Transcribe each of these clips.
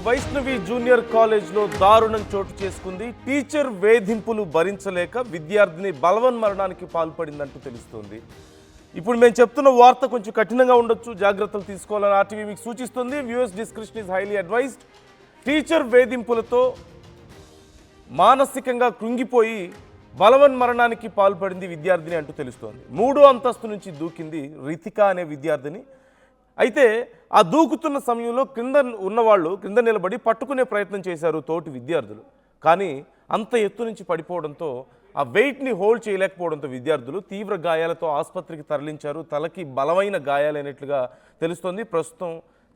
Vaishnavi junior కాలేజ్లో దారుణం చోటు చేసుకుంది. టీచర్ వేధింపులు భరించలేక విద్యార్థిని బలవన్మరణానికి పాల్పడిందంటూ తెలుస్తోంది. ఇప్పుడు మేము చెప్తున్న వార్త కొంచెం కఠినంగా ఉండొచ్చు, జాగ్రత్తలు తీసుకోవాలని ఆర్టీవీ మీకు సూచిస్తుంది. Viewers description is highly advised. Teacher వేధింపులతో మానసికంగా కృంగిపోయి బలవన్మరణానికి పాల్పడింది విద్యార్థిని అంటూ తెలుస్తోంది. 3వ అంతస్తు నుంచి దూకింది రితిక అనే విద్యార్థిని. అయితే ఆ దూకుతున్న సమయంలో కింద నిలబడి పట్టుకునే ప్రయత్నం చేశారు తోటి విద్యార్థులు. కానీ అంత ఎత్తు నుంచి పడిపోవడంతో ఆ వెయిట్ని హోల్డ్ చేయలేకపోవడంతో విద్యార్థులు తీవ్ర గాయాలతో ఆసుపత్రికి తరలించారు. తలకి బలమైన గాయాలైనట్లుగా తెలుస్తోంది. ప్రస్తుతం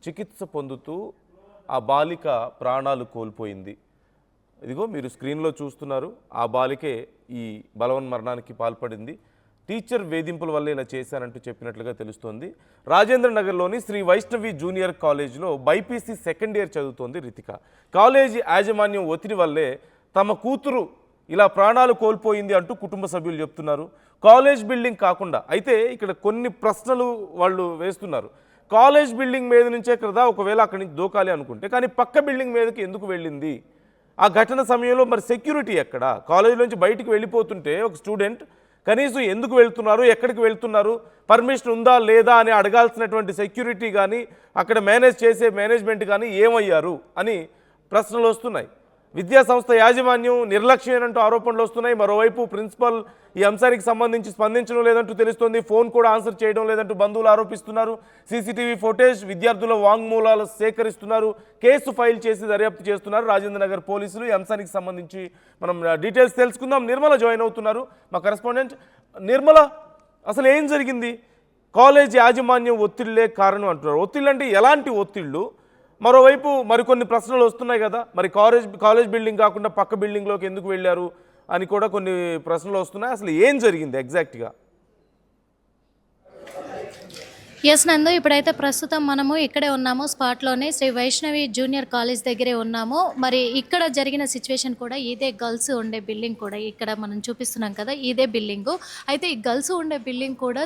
చికిత్స పొందుతూ ఆ బాలిక ప్రాణాలు కోల్పోయింది. ఇదిగో మీరు స్క్రీన్లో చూస్తున్నారు, ఆ బాలికే ఈ బలవన్మరణానికి పాల్పడింది. టీచర్ వేధింపుల వల్ల ఇలా చేశారంటూ చెప్పినట్లుగా తెలుస్తోంది. రాజేంద్ర నగర్లోని శ్రీ వైష్ణవి జూనియర్ కాలేజ్లో బైపీసీ సెకండ్ ఇయర్ చదువుతోంది రితిక. కాలేజీ యాజమాన్యం ఒత్తిడి వల్లే తమ కూతురు ఇలా ప్రాణాలు కోల్పోయింది అంటూ కుటుంబ సభ్యులు చెప్తున్నారు. కాలేజ్ బిల్డింగ్ కాకుండా అయితే ఇక్కడ కొన్ని ప్రశ్నలు వాళ్ళు వేస్తున్నారు. కాలేజ్ బిల్డింగ్ మీద నుంచే కదా ఒకవేళ అక్కడి నుంచి దూకాలి అనుకుంటే, కానీ పక్క బిల్డింగ్ మీదకి ఎందుకు వెళ్ళింది? ఆ ఘటన సమయంలో మరి సెక్యూరిటీ ఎక్కడ? కాలేజ్ నుంచి బయటికి వెళ్ళిపోతుంటే ఒక స్టూడెంట్ కనీసం ఎందుకు వెళ్తున్నారు, ఎక్కడికి వెళ్తున్నారు, పర్మిషన్ ఉందా లేదా అని అడగాల్సినటువంటి సెక్యూరిటీ కానీ అక్కడ మేనేజ్ చేసే మేనేజ్మెంట్ కానీ ఏమయ్యారు అని ప్రశ్నలు వస్తున్నాయి. విద్యాసంస్థ యాజమాన్యం నిర్లక్ష్యమేనంటూ ఆరోపణలు వస్తున్నాయి. మరోవైపు ప్రిన్సిపల్ ఈ అంశానికి సంబంధించి స్పందించడం లేదంటూ తెలుస్తోంది. ఫోన్ కూడా ఆన్సర్ చేయడం లేదంటూ బంధువులు ఆరోపిస్తున్నారు. సీసీటీవీ ఫుటేజ్, విద్యార్థుల వాంగ్మూలాలు సేకరిస్తున్నారు. కేసు ఫైల్ చేసి దర్యాప్తు చేస్తున్నారు రాజేంద్ర నగర్ పోలీసులు. ఈ అంశానికి సంబంధించి మనం డీటెయిల్స్ తెలుసుకుందాం. నిర్మల జాయిన్ అవుతున్నారు, మా కరెస్పాండెంట్. నిర్మల, అసలు ఏం జరిగింది? కాలేజ్ యాజమాన్యం ఒత్తిళ్లే కారణం అంటున్నారు. ఒత్తిళ్ళు అంటే ఎలాంటి ఒత్తిళ్ళు? మరోవైపు మరికొన్ని ప్రశ్నలు వస్తున్నాయి కదా, మరి కాలేజ్ బిల్డింగ్ కాకుండా పక్క బిల్డింగ్లోకి ఎందుకు వెళ్ళారు అని కూడా కొన్ని ప్రశ్నలు వస్తున్నాయి. అసలు ఏం జరిగింది ఎగ్జాక్ట్గా? ఎస్ నందు, ఇప్పుడైతే ప్రస్తుతం మనము ఇక్కడే ఉన్నాము, స్పాట్లోనే శ్రీ వైష్ణవి జూనియర్ కాలేజ్ దగ్గరే ఉన్నాము. మరి ఇక్కడ జరిగిన సిచ్యువేషన్ కూడా ఇదే, గర్ల్స్ ఉండే బిల్డింగ్ కూడా ఇక్కడ మనం చూపిస్తున్నాం కదా, ఇదే బిల్డింగు. అయితే ఈ గర్ల్స్ ఉండే బిల్డింగ్ కూడా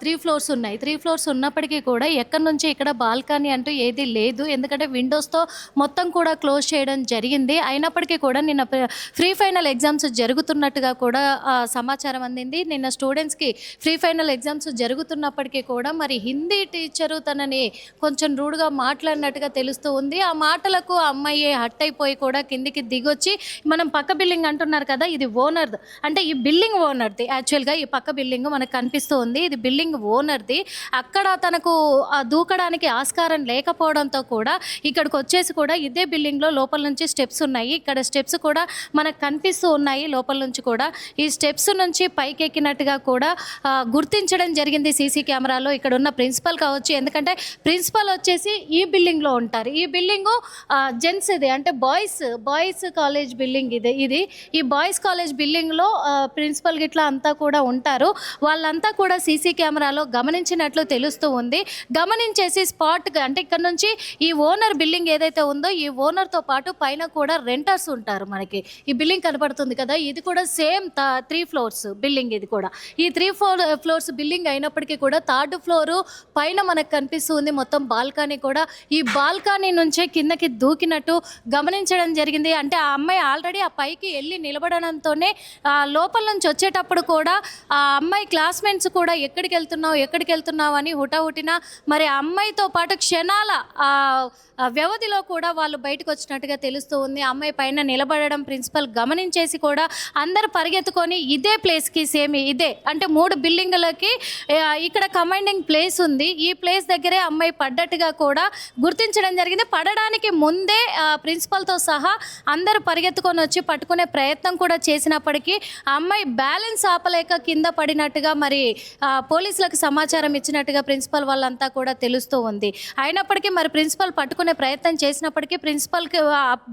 3 ఫ్లోర్స్ ఉన్నాయి. 3 ఫ్లోర్స్ ఉన్నప్పటికీ కూడా ఎక్కడి నుంచి ఇక్కడ బాల్కనీ అంటూ ఏది లేదు, ఎందుకంటే విండోస్తో మొత్తం కూడా క్లోజ్ చేయడం జరిగింది. అయినప్పటికీ కూడా నిన్న ప్రీ ఫైనల్ ఎగ్జామ్స్ జరుగుతున్నట్టుగా కూడా సమాచారం అందింది. నిన్న స్టూడెంట్స్కి ప్రీ ఫైనల్ ఎగ్జామ్స్ జరుగుతున్నప్పటికీ కూడా మరి హిందీ టీచరు తనని కొంచెం రూడ్గా మాట్లాడినట్టుగా తెలుస్తూ ఉంది. ఆ మాటలకు అమ్మాయి హట్ అయిపోయి కూడా కిందికి దిగొచ్చి, మనం పక్క బిల్డింగ్ అంటున్నారు కదా, ఇది ఓనర్, అంటే ఈ బిల్డింగ్ ఓనర్ది. యాక్చువల్గా ఈ పక్క బిల్డింగ్ మనకు కనిపిస్తూ ఉంది, ఇది బిల్డింగ్ ఓనర్ది. అక్కడ తనకు దూకడానికి ఆస్కారం లేకపోవడంతో కూడా ఇక్కడికి వచ్చేసి కూడా ఇదే బిల్డింగ్లో లోపల నుంచి స్టెప్స్ ఉన్నాయి. ఇక్కడ స్టెప్స్ కూడా మనకు కనిపిస్తూ ఉన్నాయి. లోపల నుంచి కూడా ఈ స్టెప్స్ నుంచి పైకి ఎక్కినట్టుగా కూడా గుర్తించడం జరిగింది సీసీ కెమెరాలో. ఇక్కడ ఉన్న ప్రిన్సిపల్ కావచ్చు, ఎందుకంటే వచ్చేసి ఈ బిల్డింగ్లో ఉంటారు. ఈ బిల్డింగు జెంట్స్ ఇది, అంటే బాయ్స్ కాలేజ్ బిల్డింగ్ ఇది. ఈ బాయ్స్ కాలేజ్ బిల్డింగ్లో ప్రిన్సిపల్ గిట్లా అంతా కూడా ఉంటారు. వాళ్ళంతా కూడా సీసీ కెమెరాలో గమనించినట్లు తెలుస్తూ ఉంది. గమనించేసి స్పాట్గా, అంటే ఇక్కడ నుంచి ఈ ఓనర్ బిల్డింగ్ ఏదైతే ఉందో ఈ ఓనర్తో పాటు పైన కూడా రెంటర్స్ ఉంటారు. మనకి ఈ బిల్డింగ్ కనపడుతుంది కదా, ఇది కూడా సేమ్ 3 ఫ్లోర్స్ బిల్డింగ్. ఇది కూడా ఈ 3 ఫ్లోర్స్ బిల్డింగ్ అయినప్పటికీ కూడా 3rd ఫ్లోరు పైన మనకు కనిపిస్తుంది మొత్తం బాల్కనీ కూడా. ఈ బాల్కనీ నుంచే కిందకి దూకినట్టు గమనించడం జరిగింది. అంటే ఆ అమ్మాయి ఆల్రెడీ ఆ పైకి వెళ్ళి నిలబడడంతోనే లోపల నుంచి వచ్చేటప్పుడు కూడా ఆ అమ్మాయి క్లాస్మేట్స్ కూడా ఎక్కడికి వెళ్తున్నావు అని హుటాహుటిన మరి ఆ అమ్మాయితో పాటు క్షణాల వ్యవధిలో కూడా వాళ్ళు బయటకు వచ్చినట్టుగా తెలుస్తూ ఉంది. అమ్మాయి పైన నిలబడడం ప్రిన్సిపల్ గమనించేసి కూడా అందరు పరిగెత్తుకొని ఇదే ప్లేస్కి, సేమ్ ఇదే, అంటే 3 బిల్డింగులకి ఇక్కడ కమాండింగ్ ప్లేస్ ఉంది. ఈ ప్లేస్ దగ్గరే అమ్మాయి పడ్డట్టుగా కూడా గుర్తించడం జరిగింది. పడడానికి ముందే ప్రిన్సిపల్తో సహా అందరూ పరిగెత్తుకొని వచ్చి పట్టుకునే ప్రయత్నం కూడా చేసినప్పటికీ ఆ అమ్మాయి బ్యాలెన్స్ ఆపలేక కింద పడినట్టుగా మరి పోలీసులకు సమాచారం ఇచ్చినట్టుగా ప్రిన్సిపల్ వాళ్ళంతా కూడా తెలుస్తూ ఉంది. అయినప్పటికీ మరి ప్రిన్సిపల్ పట్టుకునే ప్రయత్నం చేసినప్పటికీ ప్రిన్సిపల్కి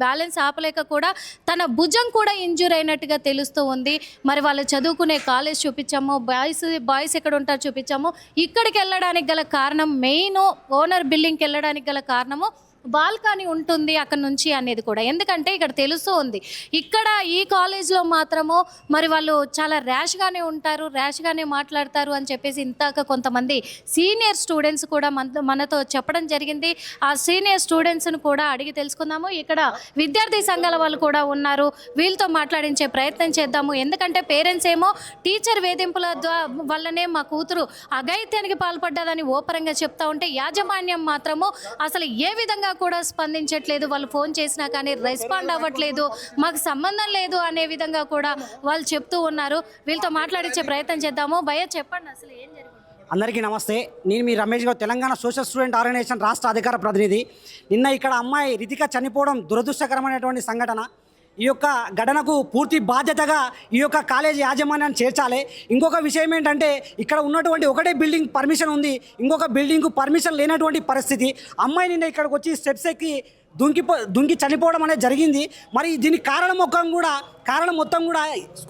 బ్యాలెన్స్ ఆపలేక కూడా తన భుజం కూడా ఇంజూర్ అయినట్టుగా తెలుస్తూ ఉంది. మరి వాళ్ళు చదువుకునే కాలేజ్ చూపించాము, బాయ్స్ ఎక్కడ ఉంటారు చూపించాము. ఇక్కడికి వెళ్ళడానికి గల కారణం, మెయిన్ ఓనర్ బిల్డింగ్కి వెళ్ళడానికి గల కారణము బాల్కనీ ఉంటుంది అక్కడ నుంచి అనేది కూడా. ఎందుకంటే ఇక్కడ తెలుస్తూ ఉంది ఇక్కడ ఈ కాలేజ్లో మాత్రము మరి వాళ్ళు చాలా ర్యాష్గానే ఉంటారు, ర్యాష్గానే మాట్లాడతారు అని చెప్పేసి ఇంతాక కొంతమంది సీనియర్ స్టూడెంట్స్ కూడా మనతో చెప్పడం జరిగింది. ఆ సీనియర్ స్టూడెంట్స్ను కూడా అడిగి తెలుసుకుందాము. ఇక్కడ విద్యార్థి సంఘాల వాళ్ళు కూడా ఉన్నారు, వీళ్ళతో మాట్లాడించే ప్రయత్నం చేద్దాము. ఎందుకంటే పేరెంట్స్ ఏమో టీచర్ వేధింపుల వల్లనే మా కూతురు అఘాయిత్యానికి పాల్పడ్డదని ఓపరంగా చెప్తా ఉంటే యాజమాన్యం మాత్రము అసలు ఏ విధంగా కూడా స్పందించట్లేదు. వాళ్ళు ఫోన్ చేసినా కానీ రెస్పాండ్ అవ్వట్లేదు, మాకు సంబంధం లేదు అనే విధంగా కూడా వాళ్ళు చెప్తూ ఉన్నారు. వీళ్ళతో మాట్లాడించే ప్రయత్నం చేద్దాము. భయ్యా చెప్పండి అసలు ఏం జరిగింది? అందరికీ నమస్తే. నేను మీ Ramesh Goud, Telangana social student organisation రాష్ట్ర అధికార ప్రతినిధి. నిన్న ఇక్కడ అమ్మాయి రితిక చనిపోవడం దురదృష్టకరమైనటువంటి సంఘటన. ఈ యొక్క ఘటనకు పూర్తి బాధ్యతగా ఈ యొక్క కాలేజీ యాజమాన్యాన్ని చేర్చాలి. ఇంకొక విషయం ఏంటంటే ఇక్కడ ఉన్నటువంటి ఒకటే బిల్డింగ్ పర్మిషన్ ఉంది, ఇంకొక బిల్డింగ్కు పర్మిషన్ లేనటువంటి పరిస్థితి. అమ్మాయి నిన్న ఇక్కడికి వచ్చి స్టెప్స్ ఎక్కి దుంకి చనిపోవడం అనేది జరిగింది. మరి దీనికి కారణం మొత్తం కూడా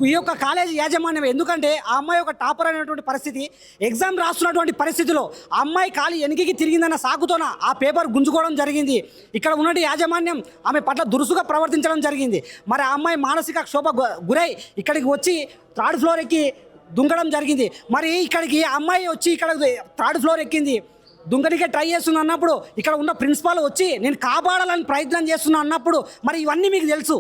ఈ యొక్క కాలేజీ యాజమాన్యం. ఎందుకంటే ఆ అమ్మాయి ఒక టాపర్ అనేటువంటి పరిస్థితి, ఎగ్జామ్ రాస్తున్నటువంటి పరిస్థితిలో ఆ అమ్మాయి కాలి వెనక్కి తిరిగిందన్న సాకుతోన ఆ పేపర్ గుంజుకోవడం జరిగింది. ఇక్కడ ఉన్నటువంటి యాజమాన్యం ఆమె పట్ల దురుసుగా ప్రవర్తించడం జరిగింది. మరి ఆ అమ్మాయి మానసిక క్షోభ గురై ఇక్కడికి వచ్చి 3rd ఫ్లోర్ ఎక్కి దుంకడం జరిగింది. మరి ఇక్కడికి అమ్మాయి వచ్చి ఇక్కడ 3rd ఫ్లోర్ ఎక్కింది, దుంకనికే ట్రై చేస్తున్నా అన్నప్పుడు ఇక్కడ ఉన్న ప్రిన్సిపాల్ వచ్చి నేను కాపాడాలని ప్రయత్నం చేస్తున్నా అన్నప్పుడు మరి ఇవన్నీ మీకు తెలుసు.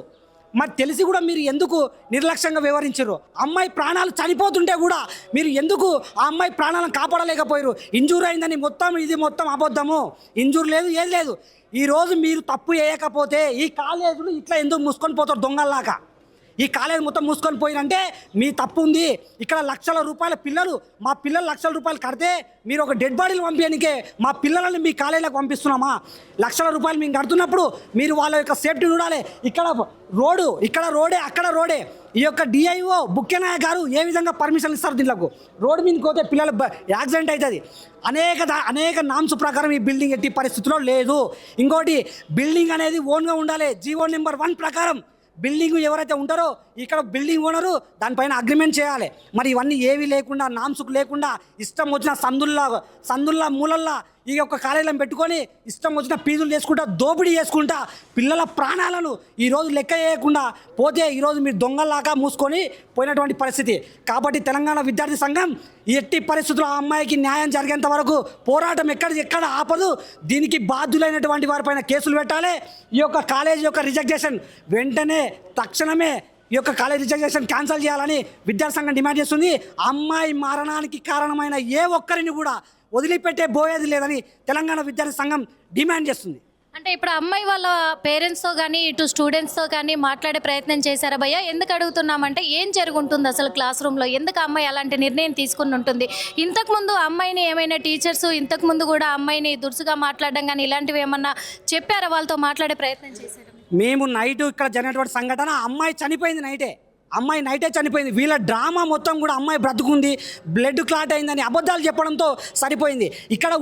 మరి తెలిసి కూడా మీరు ఎందుకు నిర్లక్ష్యంగా వ్యవహరించారు? అమ్మాయి ప్రాణాలు చనిపోతుంటే కూడా మీరు ఎందుకు ఆ అమ్మాయి ప్రాణాలను కాపాడలేకపోయారు? ఇంజూర్ అయిందని ఇది మొత్తం అబద్ధము, ఇంజూర్ లేదు, ఏది లేదు. ఈరోజు మీరు తప్పు చేయకపోతే ఈ కాలేజీలు ఇట్లా ఎందుకు మూసుకొని పోతారు దొంగల్లాగా? ఈ కాలేజీ మొత్తం మూసుకొని పోయినంటే మీ తప్పు ఉంది. ఇక్కడ లక్షల రూపాయల పిల్లలు, మా పిల్లలు లక్షల రూపాయలు కడితే మీరు ఒక డెడ్ బాడీలు పంపించడానికే మా పిల్లలని మీ కాలేజీలకు పంపిస్తున్నామా? లక్షల రూపాయలు మేము కడుతున్నప్పుడు మీరు వాళ్ళ యొక్క సేఫ్టీ చూడాలి. ఇక్కడ రోడే, అక్కడ రోడే. ఈ యొక్క డిఐఓ బుక్కెనాయ గారు ఏ విధంగా పర్మిషన్ ఇస్తారు దీనికి? రోడ్డు మీదకి పోతే పిల్లలు యాక్సిడెంట్ అవుతుంది. అనేక నామ్స్ ప్రకారం ఈ బిల్డింగ్ ఎట్టి పరిస్థితుల్లో లేదు. ఇంకోటి బిల్డింగ్ అనేది ఓన్గా ఉండాలి. జీవో నెంబర్ 1 ప్రకారం బిల్డింగ్ ఎవరైతే ఉంటారో ఇక్కడ బిల్డింగ్ ఓనరు దానిపైన అగ్రిమెంట్ చేయాలి. మరి ఇవన్నీ ఏవి లేకుండా, నామ్సుకు లేకుండా ఇష్టం వచ్చిన సందుల్లా మూలల్లా ఈ యొక్క కాలేజీలను పెట్టుకొని ఇష్టం వచ్చిన ఫీజులు చేసుకుంటా, దోపిడీ చేసుకుంటా పిల్లల ప్రాణాలను ఈరోజు లెక్క చేయకుండా పోతే ఈరోజు మీరు దొంగల్లాగా మూసుకొని పోయినటువంటి పరిస్థితి. కాబట్టి తెలంగాణ విద్యార్థి సంఘం ఎట్టి పరిస్థితుల్లో ఆ అమ్మాయికి న్యాయం జరిగేంత వరకు పోరాటం ఎక్కడ ఆపదు. దీనికి బాధ్యులైనటువంటి వారిపైన కేసులు పెట్టాలి. ఈ యొక్క కాలేజీ యొక్క రిజెక్షన్ వెంటనే తక్షణమే ఈ యొక్క కాలేజ్ రిజెక్షన్ క్యాన్సిల్ చేయాలని విద్యార్థి సంఘం డిమాండ్ చేస్తుంది. అమ్మాయి మరణానికి కారణమైన ఏ ఒక్కరిని కూడా వదిలిపెట్టే పోయేది లేదని తెలంగాణ విద్యార్థి సంఘం డిమాండ్ చేస్తుంది. అంటే ఇప్పుడు అమ్మాయి వాళ్ళ పేరెంట్స్తో కానీ ఇటు స్టూడెంట్స్తో కానీ మాట్లాడే ప్రయత్నం చేశారా భయ్యా? ఎందుకు అడుగుతున్నామంటే ఏం జరుగుతుంది అసలు క్లాస్ రూమ్లో? ఎందుకు అమ్మాయి అలాంటి నిర్ణయం తీసుకుని ఉంటుంది? ఇంతకుముందు అమ్మాయిని ఏమైనా టీచర్స్ ఇంతకుముందు కూడా అమ్మాయిని దురుసుగా మాట్లాడడం కానీ ఇలాంటివి ఏమన్నా చెప్పారా? వాళ్ళతో మాట్లాడే ప్రయత్నం చేశారా? మేము నైట్ ఇక్కడ జరిగినటువంటి సంఘటన, అమ్మాయి చనిపోయింది నైటే చనిపోయింది. వీళ్ళ డ్రామా మొత్తం కూడా అమ్మాయి బ్రతుకుంది, బ్లడ్ క్లాట్ అయిందని అబద్ధాలు చెప్పడంతో సరిపోయింది. ఎక్కడ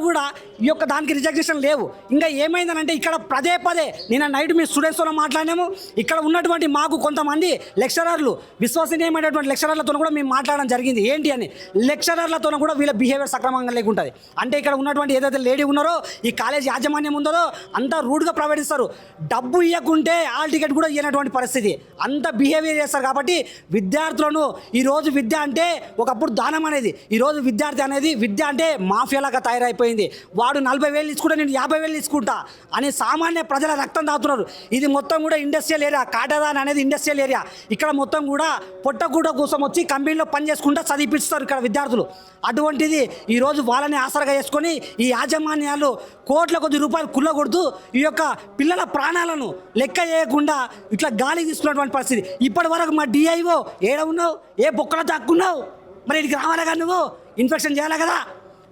కూడా ఈ యొక్క దానికి రిజెక్షన్ లేవు. ఇంకా ఏమైందనంటే ఇక్కడ పదే నిన్న నైట్ మీ స్టూడెంట్స్తో మాట్లాడినాము. ఇక్కడ ఉన్నటువంటి మాకు కొంతమంది లెక్చరర్లు, విశ్వసనీయమైనటువంటి లెక్చరర్లతో కూడా మేము మాట్లాడడం జరిగింది. ఏంటి అని లెక్చరర్లతో కూడా వీళ్ళ బిహేవియర్ సక్రమంగా లేకుంటుంది. అంటే ఇక్కడ ఉన్నటువంటి ఏదైతే లేడీ ఉన్నారో ఈ కాలేజ్ యాజమాన్యం ఉందో అంతా రూడ్గా ప్రవర్తిస్తారు. డబ్బు ఇవ్వకుంటే హాల్ టికెట్ కూడా ఇవ్వనటువంటి పరిస్థితి, అంత బిహేవియర్ చేస్తారు. కాబట్టి విద్యార్థులను ఈరోజు విద్య అంటే ఒకప్పుడు దానం అనేది, ఈరోజు విద్య అంటే మాఫియాలాగా తయారైపోయింది. వాడు 40,000 తీసుకుంటా, నేను 50,000 తీసుకుంటా అని సామాన్య ప్రజల రక్తం తాగుతున్నారు. ఇది మొత్తం కూడా ఇండస్ట్రియల్ ఏరియా, కాటదాన్ అనేది ఇండస్ట్రియల్ ఏరియా. ఇక్కడ మొత్తం కూడా పొట్టగూడ కోసం వచ్చి కంపెనీలో పని చేసుకుంటా చదివిపిస్తారు ఇక్కడ విద్యార్థులు. అటువంటిది ఈరోజు వాళ్ళని ఆసరగా చేసుకొని ఈ యాజమాన్యాలు కోట్ల కొద్ది రూపాయలు కుల్లగొడుతూ ఈ యొక్క పిల్లల ప్రాణాలను లెక్క చేయకుండా ఇట్లా గాలి తీసుకున్నటువంటి పరిస్థితి. ఇప్పటి వరకు మా డిఐఓ ఏడ ఉన్నావు? ఏ బొక్కలో దాక్కున్నావు? మరి ఇక్కడికి రావాలి కదా, నువ్వు ఇన్ఫెక్షన్ చేయాలి కదా.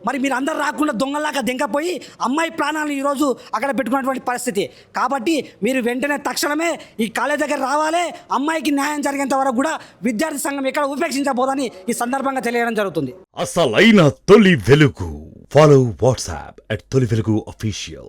మరి మీరు అందరు రాకుండా దొంగలాగా దెంకపోయి అమ్మాయి ప్రాణాలను ఈరోజు అక్కడ పెట్టుకున్నటువంటి పరిస్థితి. కాబట్టి మీరు వెంటనే తక్షణమే ఈ కాలేజ్ దగ్గర రావాలి. అమ్మాయికి న్యాయం జరిగేంత వరకు కూడా విద్యార్థి సంఘం ఎక్కడ ఉపేక్షించబోదని ఈ సందర్భంగా తెలియడం జరుగుతుంది. అసలైన తొలి వెలుగు. ఫాలో వాట్సాప్ @తొలి వెలుగు official.